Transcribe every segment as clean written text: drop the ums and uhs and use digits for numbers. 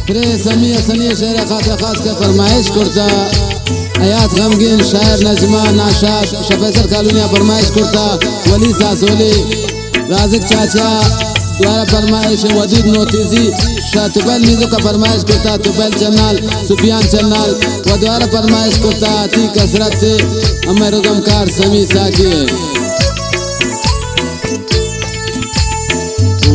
फिर समी असनी शेर खातिर खास के फरमाइश करता आयात गमगीन शायर नजमा नाशाद शफेसर कालूनिया फरमाइश करता वली सासोली राजिक चाचा द्वारा फरमाइश वदीद नोतीजी शाह तुबैल मीजो का फरमाइश करता तुबैल चन्नाल सुफियान चन्नाल व द्वारा फरमाइश करता अती कसरत से हमें रुदमकार समी साकी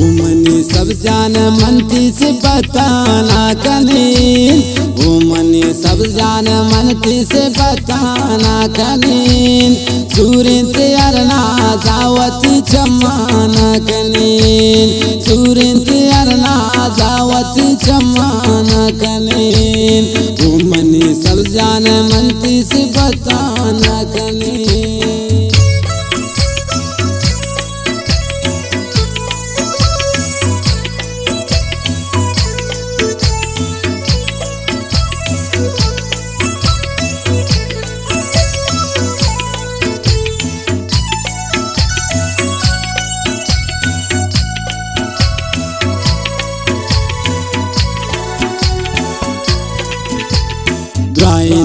मनी सब जान मनती से बताना कनीन वो मनी सब जान मनती से बताना कनीन सूरिन तेरना जावती चम्माना कनीन सूरिन तेरना जावती चम्माना कनीन वो मनी सब जान मनती से बताना कनीन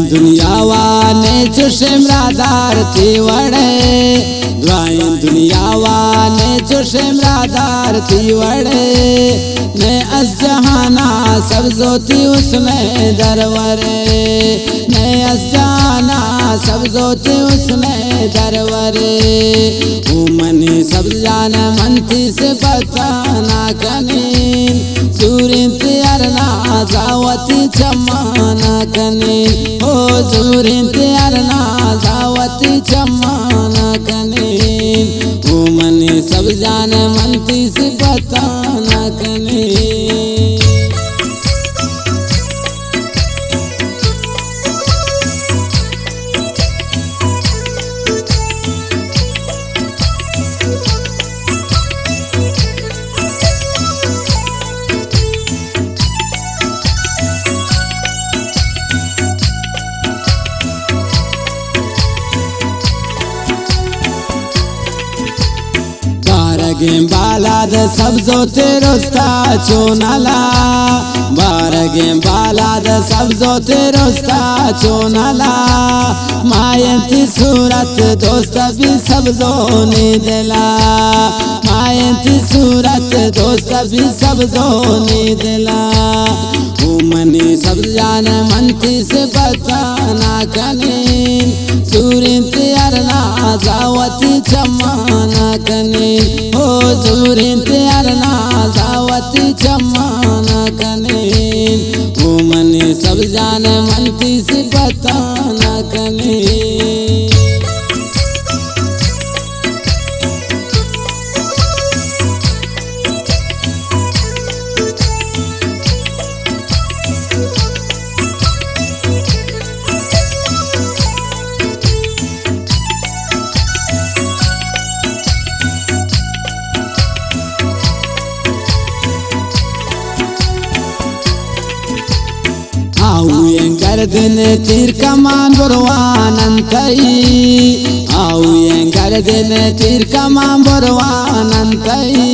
दुनिया वाने चुशमरादार थी वड़े दुनिया वाने चुशमरादार थी वड़े ने अस जहाना सब जोती उसमें दरवरे ने अस जहाना सब जोती उसमें दरवरे मनी सब जान मनती से बताना कनीन सूरिन तेरना जावती चम्माना कनीन हो सूरिन तेरना जावती चम्माना कनीन वो मनी सब जान मनती से बताना कनीन बालाद सब जो तेरोस्ता चोनाला बारगे बालाद सब जो तेरोस्ता चोनाला मायंती सूरत दोस्त भी सब जो नी दिला मायंती सूरत दोस्त भी सब जो नी दिला मनी सब जान मनती से बताना कनीन सूरिन तेरना जावती चम्माना कनीन हो सूरिन तेरना जावती चम्माना कनीन वो मनी सब जान मनती से बताना कनीन गर्दन तीर कमान बुरवानंतई गर्दन तीर कमान बुरवानंतई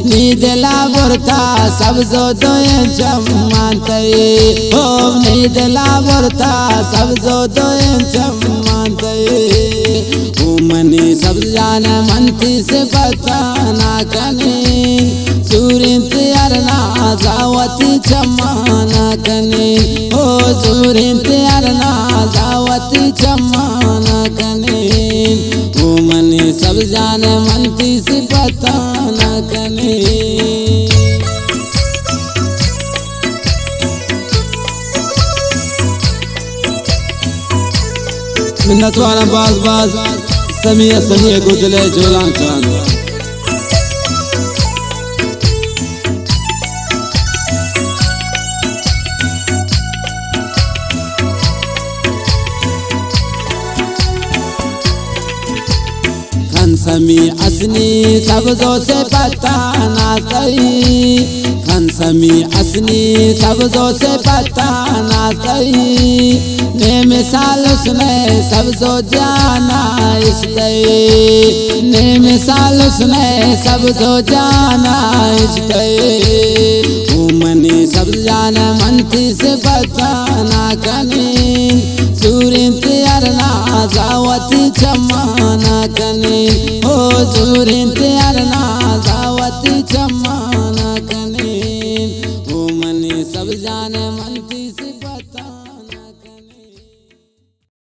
नीदला बुरता सब जो दोय चम्मानतई ओ नीदला बुरता सब जो दोय चम्मानतई मनी सब जान मनती से बताना कनीन सूरिन तेरना जावती चम्माना कनीन हो सूरिन तेरना जावती चम्माना कनीन वो मनी सब जान मनती से बताना कनीन मिन्नत वाला बाज बाज समिया समिया गुदले जोलान कान समी असनी सब जो से बताना सही समी असनी सब जो से बताना सही ने मिसाल उसमें सब जो जाना इसलिए ने मिसाल उसमें सब जो जाना इसलिए मनी सब जाना जावती चम्माना कने हो जोरिन त्यार ना जावती चम्माना कने हो मने सब जाने मनती